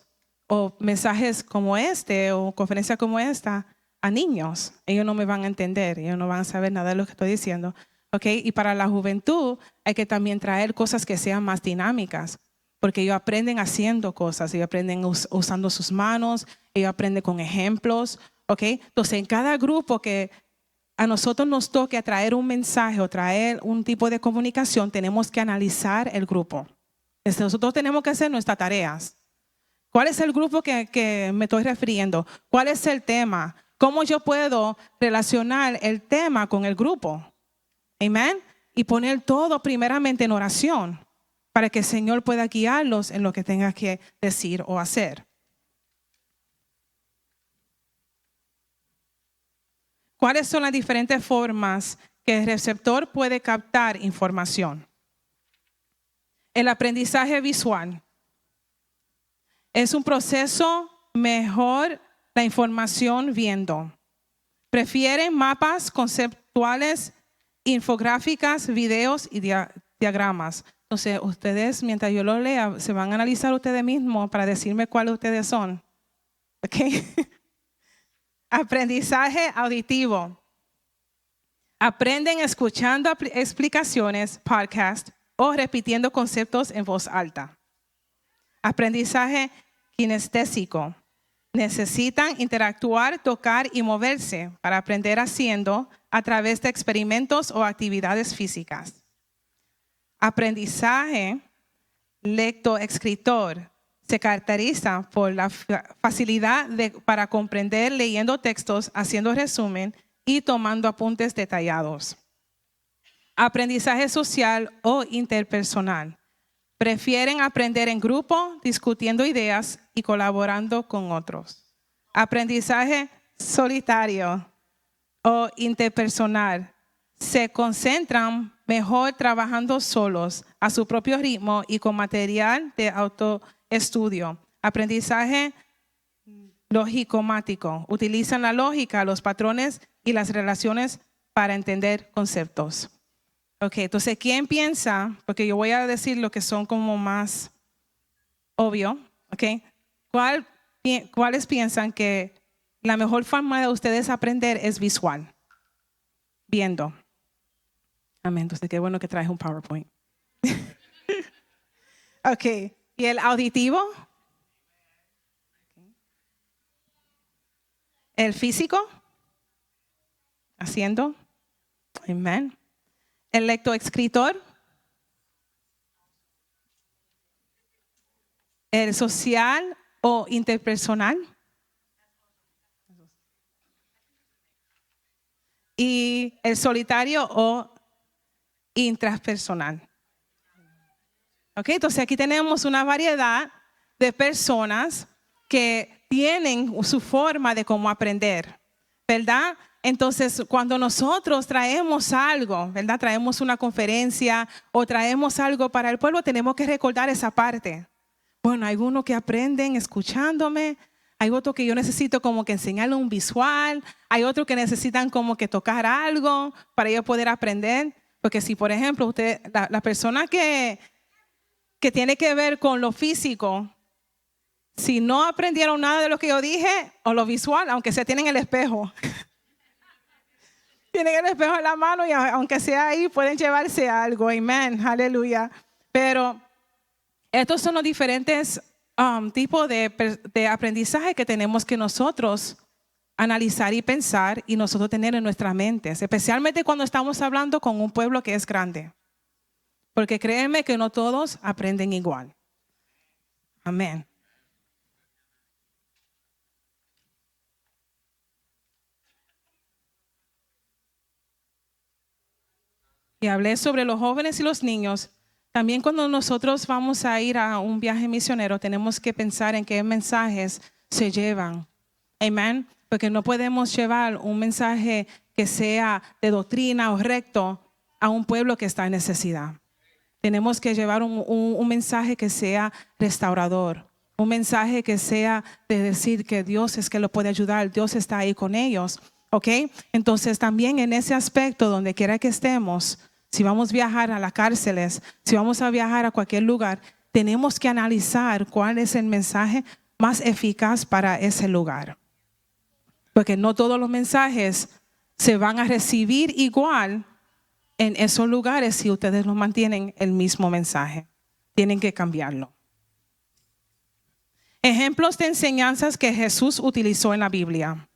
o mensajes como este o conferencia como esta a niños. Ellos no me van a entender, ellos no van a saber nada de lo que estoy diciendo. Okay? Y para la juventud hay que también traer cosas que sean más dinámicas. porque ellos aprenden haciendo cosas, ellos aprenden usando sus manos, ellos aprenden con ejemplos, ¿ok? Entonces, en cada grupo que a nosotros nos toque traer un mensaje o traer un tipo de comunicación, tenemos que analizar el grupo. Nosotros tenemos que hacer nuestras tareas. ¿Cuál es el grupo que me estoy refiriendo? ¿Cuál es el tema? ¿Cómo yo puedo relacionar el tema con el grupo? Amén. Y poner todo primeramente en oración para que el Señor pueda guiarlos en lo que tenga que decir o hacer. ¿Cuáles son las diferentes formas que el receptor puede captar información? El aprendizaje visual es un proceso mejor la información viendo. Prefieren mapas conceptuales, infográficas, videos y diagramas. Entonces, ustedes, mientras yo lo lea, se van a analizar ustedes mismos para decirme cuáles ustedes son. ¿Ok? Aprendizaje auditivo. Aprenden escuchando explicaciones, podcast o repitiendo conceptos en voz alta. Aprendizaje kinestésico. Necesitan interactuar, tocar y moverse para aprender haciendo a través de experimentos o actividades físicas. Aprendizaje lectoescritor. Se caracteriza por la facilidad para comprender leyendo textos, haciendo resumen y tomando apuntes detallados. Aprendizaje social o interpersonal. Prefieren aprender en grupo, discutiendo ideas y colaborando con otros. Aprendizaje solitario o interpersonal. Se concentran mejor trabajando solos, a su propio ritmo y con material de autoestudio. Aprendizaje lógico-mático. Utilizan la lógica, los patrones y las relaciones para entender conceptos. Ok, entonces, ¿quién piensa? Porque yo voy a decir lo que son como más obvio. Ok, ¿cuáles piensan que la mejor forma de ustedes aprender es visual? Viendo. Amén. Entonces, qué bueno que traes un PowerPoint. Ok, ¿y el auditivo? ¿El físico? Haciendo. Amén. ¿El lectoescritor? ¿El social o interpersonal? ¿Y el solitario o intrapersonal? Ok, entonces aquí tenemos una variedad de personas que tienen su forma de cómo aprender, ¿verdad? Entonces, cuando nosotros traemos algo, ¿verdad? Traemos una conferencia o traemos algo para el pueblo, tenemos que recordar esa parte. Bueno, hay unos que aprenden escuchándome, hay otros que yo necesito como que enseñarle un visual, hay otros que necesitan como que tocar algo para ellos poder aprender. Porque si, por ejemplo, la persona que tiene que ver con lo físico, si no aprendieron nada de lo que yo dije, o lo visual, aunque sea tienen el espejo. Tienen el espejo en la mano y aunque sea ahí, pueden llevarse algo. Amén, aleluya. Pero estos son los diferentes tipos de aprendizaje que tenemos que nosotros analizar y pensar y nosotros tener en nuestras mentes. Especialmente cuando estamos hablando con un pueblo que es grande. Porque créanme que no todos aprenden igual. Amén. Y hablé sobre los jóvenes y los niños. También cuando nosotros vamos a ir a un viaje misionero, tenemos que pensar en qué mensajes se llevan. Amén. Porque no podemos llevar un mensaje que sea de doctrina o recto a un pueblo que está en necesidad. Tenemos que llevar un mensaje que sea restaurador. Un mensaje que sea de decir que Dios es que lo puede ayudar. Dios está ahí con ellos. ¿Ok? Entonces también en ese aspecto, donde quiera que estemos, si vamos a viajar a las cárceles, si vamos a viajar a cualquier lugar, tenemos que analizar cuál es el mensaje más eficaz para ese lugar. Porque no todos los mensajes se van a recibir igual en esos lugares si ustedes no mantienen el mismo mensaje. Tienen que cambiarlo. Ejemplos de enseñanzas que Jesús utilizó en la Biblia.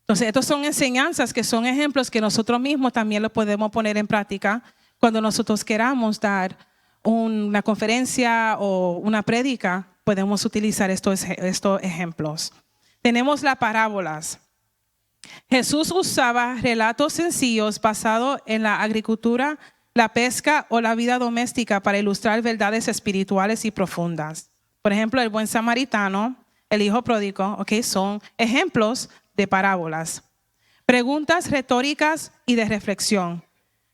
Entonces, estas son enseñanzas que son ejemplos que nosotros mismos también lo podemos poner en práctica cuando nosotros queramos dar una conferencia o una prédica. Podemos utilizar estos ejemplos. Tenemos las parábolas. Jesús usaba relatos sencillos basados en la agricultura, la pesca o la vida doméstica para ilustrar verdades espirituales y profundas. Por ejemplo, el buen samaritano, el hijo pródigo, son ejemplos de parábolas. Preguntas retóricas y de reflexión.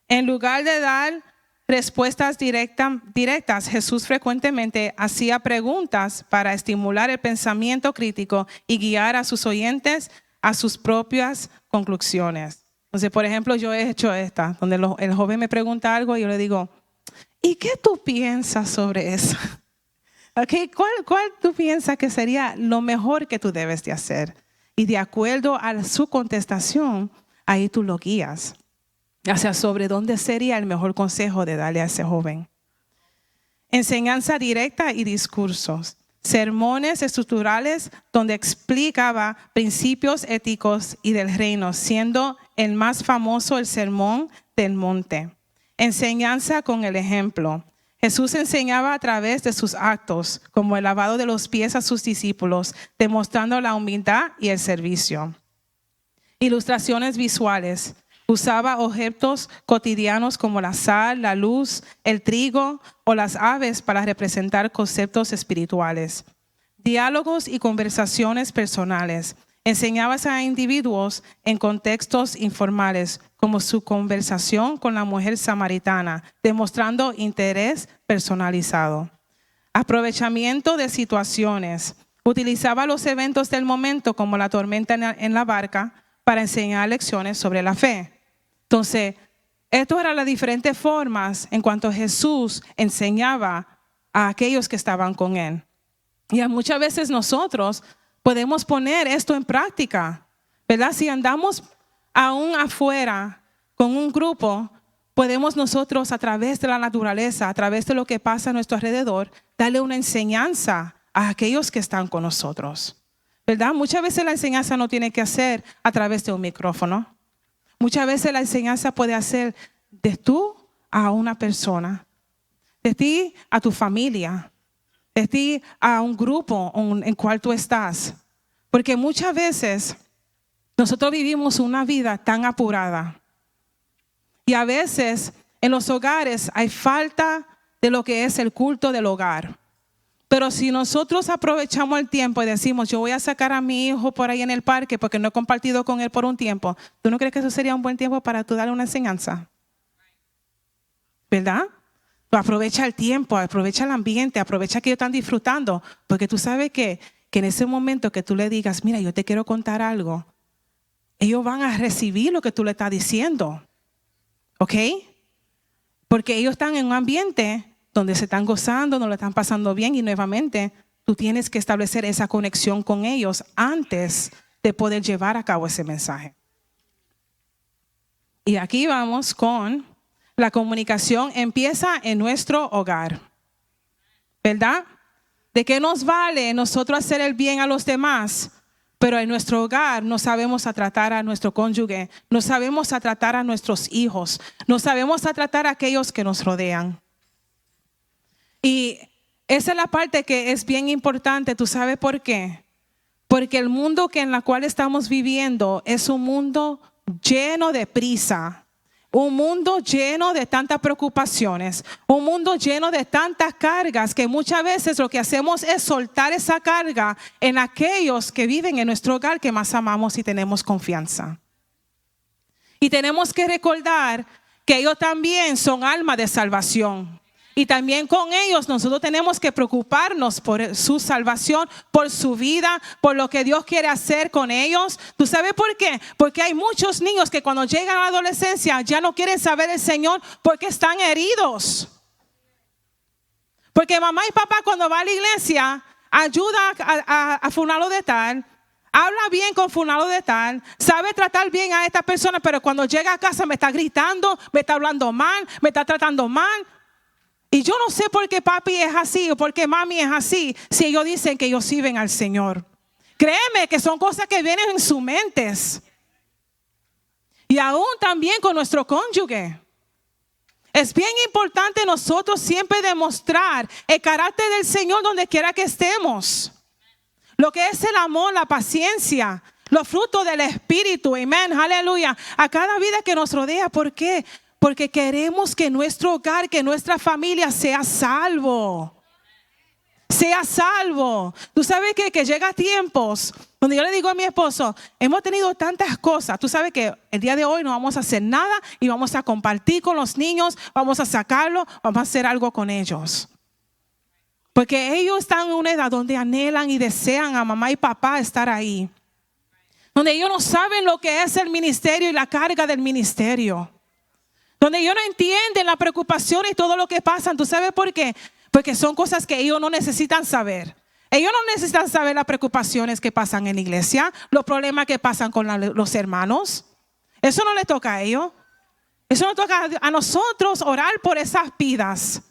En lugar de dar respuestas directas, Jesús frecuentemente hacía preguntas para estimular el pensamiento crítico y guiar a sus oyentes a sus propias conclusiones. Entonces, por ejemplo, yo he hecho esta, donde el joven me pregunta algo y yo le digo, ¿y qué tú piensas sobre eso? ¿Cuál tú piensas que sería lo mejor que tú debes de hacer? Y de acuerdo a su contestación, ahí tú lo guías. O sea, sobre dónde sería el mejor consejo de darle a ese joven. Enseñanza directa y discursos. Sermones estructurales donde explicaba principios éticos y del reino, siendo el más famoso el Sermón del Monte. Enseñanza con el ejemplo. Jesús enseñaba a través de sus actos, como el lavado de los pies a sus discípulos, demostrando la humildad y el servicio. Ilustraciones visuales. Usaba objetos cotidianos como la sal, la luz, el trigo o las aves para representar conceptos espirituales. Diálogos y conversaciones personales. Enseñaba a individuos en contextos informales, como su conversación con la mujer samaritana, demostrando interés personalizado. Aprovechamiento de situaciones. Utilizaba los eventos del momento, como la tormenta en la barca, para enseñar lecciones sobre la fe. Entonces, estas eran las diferentes formas en cuanto Jesús enseñaba a aquellos que estaban con él. Y muchas veces nosotros podemos poner esto en práctica, ¿verdad? Si andamos aún afuera con un grupo, podemos nosotros a través de la naturaleza, a través de lo que pasa a nuestro alrededor, darle una enseñanza a aquellos que están con nosotros, ¿verdad? Muchas veces la enseñanza no tiene que ser a través de un micrófono. Muchas veces la enseñanza puede hacer de tú a una persona, de ti a tu familia, de ti a un grupo en cual tú estás. Porque muchas veces nosotros vivimos una vida tan apurada. Y a veces en los hogares hay falta de lo que es el culto del hogar. Pero si nosotros aprovechamos el tiempo y decimos, yo voy a sacar a mi hijo por ahí en el parque porque no he compartido con él por un tiempo, ¿tú no crees que eso sería un buen tiempo para tú darle una enseñanza? ¿Verdad? Tú aprovecha el tiempo, aprovecha el ambiente, aprovecha que ellos están disfrutando, porque tú sabes que en ese momento que tú le digas, mira, yo te quiero contar algo, ellos van a recibir lo que tú le estás diciendo. ¿Ok? Porque ellos están en un ambiente donde se están gozando, donde lo están pasando bien y nuevamente tú tienes que establecer esa conexión con ellos antes de poder llevar a cabo ese mensaje. Y aquí vamos con la comunicación empieza en nuestro hogar, ¿verdad? ¿De qué nos vale nosotros hacer el bien a los demás? Pero en nuestro hogar no sabemos a tratar a nuestro cónyuge, no sabemos a tratar a nuestros hijos, no sabemos a tratar a aquellos que nos rodean. Y esa es la parte que es bien importante. ¿Tú sabes por qué? Porque el mundo en el cual estamos viviendo es un mundo lleno de prisa, un mundo lleno de tantas preocupaciones, un mundo lleno de tantas cargas que muchas veces lo que hacemos es soltar esa carga en aquellos que viven en nuestro hogar que más amamos y tenemos confianza. Y tenemos que recordar que ellos también son alma de salvación. Y también con ellos nosotros tenemos que preocuparnos por su salvación, por su vida, por lo que Dios quiere hacer con ellos. ¿Tú sabes por qué? Porque hay muchos niños que cuando llegan a la adolescencia ya no quieren saber del Señor porque están heridos. Porque mamá y papá cuando va a la iglesia ayuda a fulano de tal, habla bien con fulano de tal, sabe tratar bien a esta persona, pero cuando llega a casa me está gritando, me está hablando mal, me está tratando mal. Y yo no sé por qué papi es así o por qué mami es así, si ellos dicen que ellos sirven al Señor. Créeme que son cosas que vienen en sus mentes. Y aún también con nuestro cónyuge. Es bien importante nosotros siempre demostrar el carácter del Señor donde quiera que estemos. Lo que es el amor, la paciencia, los frutos del Espíritu. Amén, aleluya. A cada vida que nos rodea. ¿Por qué? Porque queremos que nuestro hogar, que nuestra familia sea salvo. Sea salvo. Tú sabes que llega tiempos donde yo le digo a mi esposo, hemos tenido tantas cosas. Tú sabes que el día de hoy no vamos a hacer nada y vamos a compartir con los niños, vamos a sacarlos, vamos a hacer algo con ellos. Porque ellos están en una edad donde anhelan y desean a mamá y papá estar ahí. Donde ellos no saben lo que es el ministerio y la carga del ministerio. Donde ellos no entienden la preocupación y todo lo que pasan. ¿Tú sabes por qué? Porque son cosas que ellos no necesitan saber. Ellos no necesitan saber las preocupaciones que pasan en la iglesia, los problemas que pasan con los hermanos. Eso no le toca a ellos. Eso nos toca a nosotros orar por esas vidas.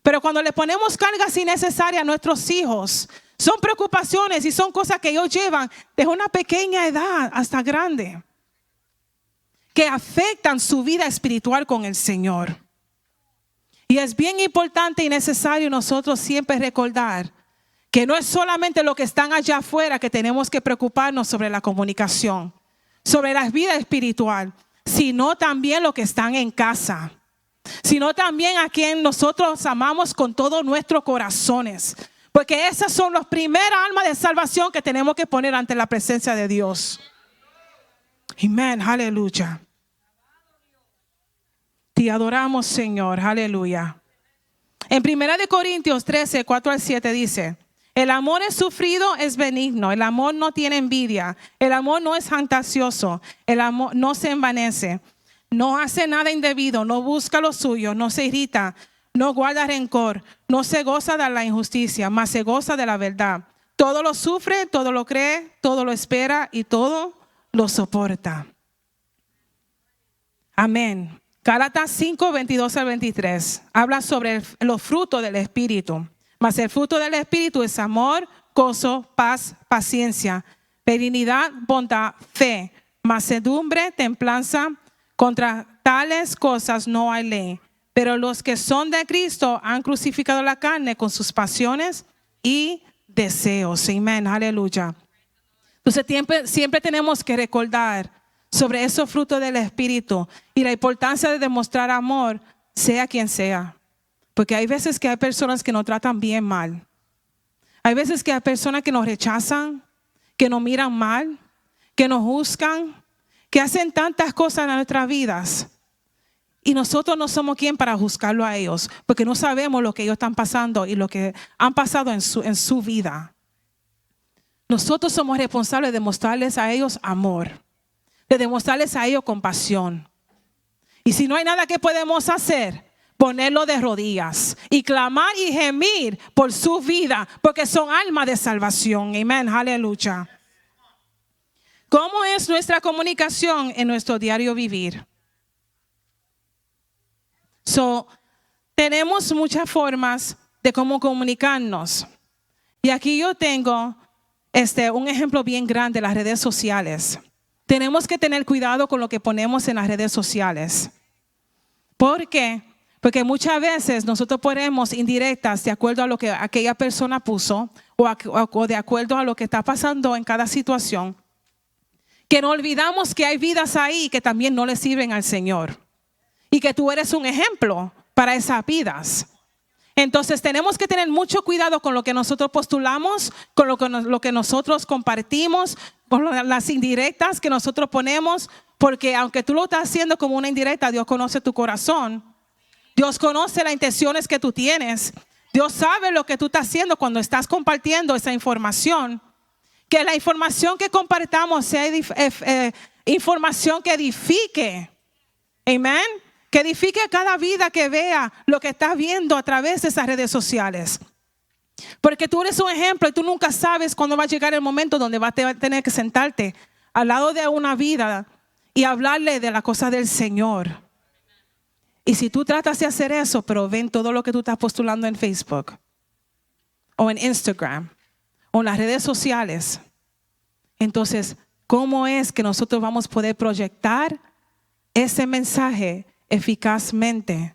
Pero cuando le ponemos cargas innecesarias a nuestros hijos, son preocupaciones y son cosas que ellos llevan desde una pequeña edad hasta grande, que afectan su vida espiritual con el Señor. Y es bien importante y necesario nosotros siempre recordar que no es solamente lo que están allá afuera que tenemos que preocuparnos sobre la comunicación, sobre la vida espiritual, sino también lo que están en casa, sino también a quien nosotros amamos con todos nuestros corazones. Porque esas son las primeras almas de salvación que tenemos que poner ante la presencia de Dios. Amén, aleluya. Te adoramos, Señor, aleluya. En 1 Corintios 13, 4 al 7 dice: el amor es sufrido, es benigno. El amor no tiene envidia. El amor no es fantasioso. El amor no se envanece. No hace nada indebido. No busca lo suyo. No se irrita. No guarda rencor. No se goza de la injusticia, mas se goza de la verdad. Todo lo sufre, todo lo cree, todo lo espera y todo lo soporta. Amén. Gálatas 5, 22 al 23. Habla sobre los frutos del Espíritu. Mas el fruto del Espíritu es amor, gozo, paz, paciencia, benignidad, bondad, fe, mansedumbre, templanza. Contra tales cosas no hay ley. Pero los que son de Cristo han crucificado la carne con sus pasiones y deseos. Amén, aleluya. Entonces siempre tenemos que recordar sobre esos frutos del Espíritu y la importancia de demostrar amor, sea quien sea. Porque hay veces que hay personas que nos tratan bien mal. Hay veces que hay personas que nos rechazan, que nos miran mal, que nos juzgan, que hacen tantas cosas en nuestras vidas. Y nosotros no somos quien para juzgarlo a ellos, porque no sabemos lo que ellos están pasando y lo que han pasado en su vida. Nosotros somos responsables de mostrarles a ellos amor, de demostrarles a ellos compasión. Y si no hay nada que podemos hacer, ponerlo de rodillas y clamar y gemir por su vida, porque son almas de salvación. Amén, aleluya. ¿Cómo es nuestra comunicación en nuestro diario vivir? Tenemos muchas formas de cómo comunicarnos. Y aquí yo tengo un ejemplo bien grande, las redes sociales. Tenemos que tener cuidado con lo que ponemos en las redes sociales. ¿Por qué? Porque muchas veces nosotros ponemos indirectas de acuerdo a lo que aquella persona puso o de acuerdo a lo que está pasando en cada situación, que no olvidamos que hay vidas ahí que también no le sirven al Señor y que tú eres un ejemplo para esas vidas. Entonces tenemos que tener mucho cuidado con lo que nosotros postulamos, con lo que nosotros compartimos, con las indirectas que nosotros ponemos, porque aunque tú lo estás haciendo como una indirecta, Dios conoce tu corazón. Dios conoce las intenciones que tú tienes. Dios sabe lo que tú estás haciendo cuando estás compartiendo esa información. Que la información que compartamos sea información que edifique. Amén. Que edifique a cada vida que vea lo que estás viendo a través de esas redes sociales. Porque tú eres un ejemplo y tú nunca sabes cuándo va a llegar el momento donde vas a tener que sentarte al lado de una vida y hablarle de la cosa del Señor. Y si tú tratas de hacer eso, pero ven todo lo que tú estás postulando en Facebook o en Instagram o en las redes sociales, entonces, ¿cómo es que nosotros vamos a poder proyectar ese mensaje eficazmente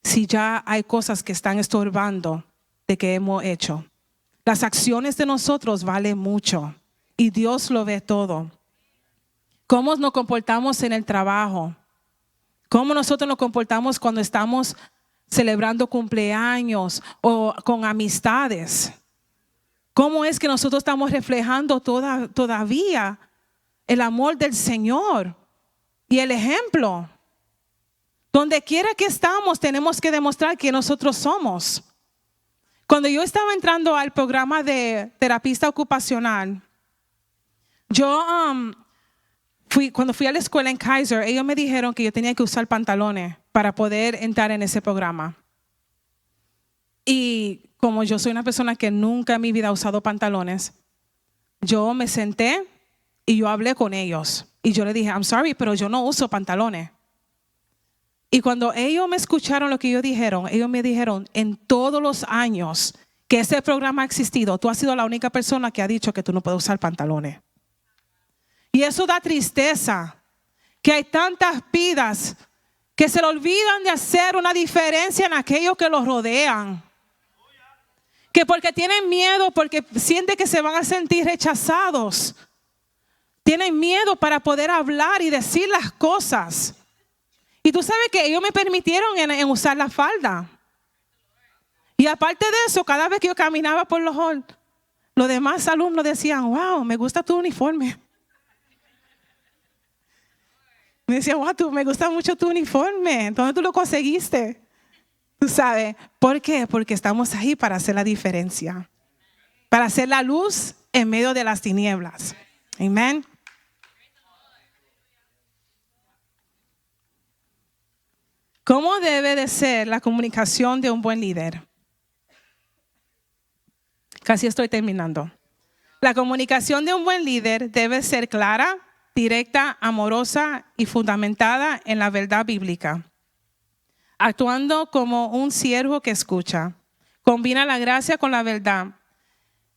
si ya hay cosas que están estorbando de que hemos hecho? Las acciones de nosotros valen mucho y Dios lo ve todo. ¿Cómo nos comportamos en el trabajo? ¿Cómo nosotros nos comportamos cuando estamos celebrando cumpleaños o con amistades? ¿Cómo es que nosotros estamos reflejando todavía el amor del Señor y el ejemplo? Donde quiera que estamos, tenemos que demostrar que nosotros somos. Cuando yo estaba entrando al programa de terapista ocupacional, cuando fui a la escuela en Kaiser, ellos me dijeron que yo tenía que usar pantalones para poder entrar en ese programa. Y como yo soy una persona que nunca en mi vida ha usado pantalones, yo me senté y yo hablé con ellos. Y yo le dije, I'm sorry, pero yo no uso pantalones. Y cuando ellos me escucharon lo que ellos me dijeron, en todos los años que ese programa ha existido, tú has sido la única persona que ha dicho que tú no puedes usar pantalones. Y eso da tristeza, que hay tantas vidas que se le olvidan de hacer una diferencia en aquellos que los rodean. Que porque tienen miedo, porque sienten que se van a sentir rechazados, tienen miedo para poder hablar y decir las cosas. Y tú sabes que ellos me permitieron en usar la falda. Y aparte de eso, cada vez que yo caminaba por los halls, los demás alumnos decían, wow, me gusta tu uniforme. Me decían, wow, me gusta mucho tu uniforme. ¿Dónde tú lo conseguiste? Tú sabes, ¿por qué? Porque estamos ahí para hacer la diferencia. Para hacer la luz en medio de las tinieblas. Amén. ¿Cómo debe de ser la comunicación de un buen líder? Casi estoy terminando. La comunicación de un buen líder debe ser clara, directa, amorosa y fundamentada en la verdad bíblica. Actuando como un siervo que escucha. Combina la gracia con la verdad,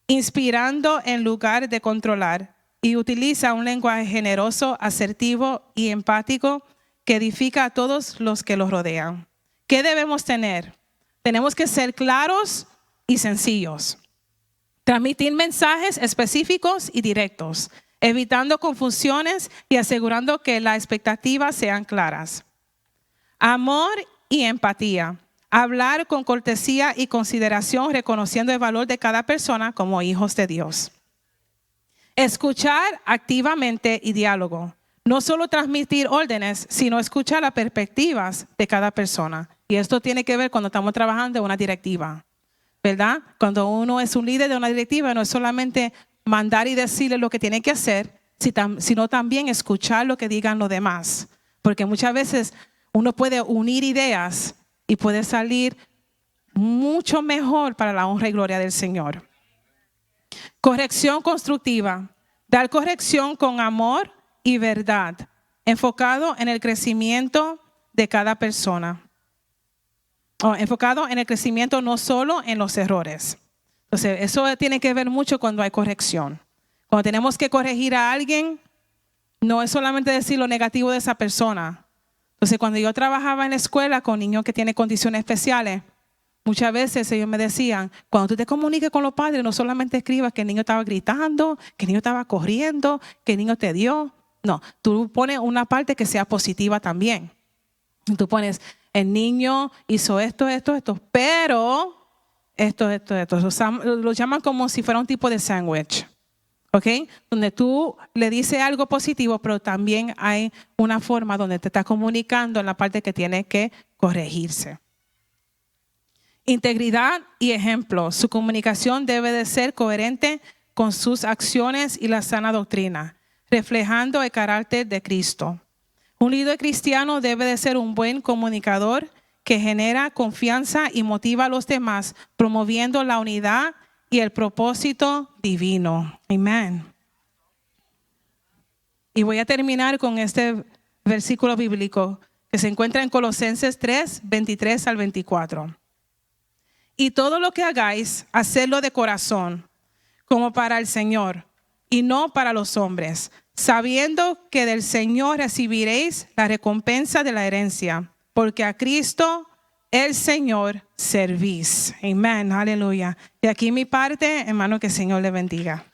inspirando en lugar de controlar, y utiliza un lenguaje generoso, asertivo y empático que edifica a todos los que los rodean. ¿Qué debemos tener? Tenemos que ser claros y sencillos. Transmitir mensajes específicos y directos, evitando confusiones y asegurando que las expectativas sean claras. Amor y empatía. Hablar con cortesía y consideración, reconociendo el valor de cada persona como hijos de Dios. Escuchar activamente y diálogo. No solo transmitir órdenes, sino escuchar las perspectivas de cada persona. Y esto tiene que ver cuando estamos trabajando en una directiva, ¿verdad? Cuando uno es un líder de una directiva, no es solamente mandar y decirle lo que tiene que hacer, sino también escuchar lo que digan los demás. Porque muchas veces uno puede unir ideas y puede salir mucho mejor para la honra y gloria del Señor. Corrección constructiva. Dar corrección con amor y verdad, enfocado en el crecimiento de cada persona. Enfocado en el crecimiento, no solo en los errores. Entonces, eso tiene que ver mucho cuando hay corrección. Cuando tenemos que corregir a alguien, no es solamente decir lo negativo de esa persona. Entonces, cuando yo trabajaba en la escuela con niños que tienen condiciones especiales, muchas veces ellos me decían, cuando tú te comuniques con los padres, no solamente escribas que el niño estaba gritando, que el niño estaba corriendo, que el niño te dio. No, tú pones una parte que sea positiva también. Tú pones, el niño hizo esto, pero esto. Lo llaman como si fuera un tipo de sándwich. ¿Ok? Donde tú le dices algo positivo, pero también hay una forma donde te está comunicando en la parte que tiene que corregirse. Integridad y ejemplo. Su comunicación debe de ser coherente con sus acciones y la sana doctrina, reflejando el carácter de Cristo. Un líder cristiano debe de ser un buen comunicador que genera confianza y motiva a los demás, promoviendo la unidad y el propósito divino. Amén. Y voy a terminar con este versículo bíblico que se encuentra en Colosenses 3, 23 al 24. Y todo lo que hagáis, hacedlo de corazón, como para el Señor, y no para los hombres, sabiendo que del Señor recibiréis la recompensa de la herencia, porque a Cristo el Señor servís. Amén, aleluya. Y aquí mi parte, hermano, que el Señor le bendiga.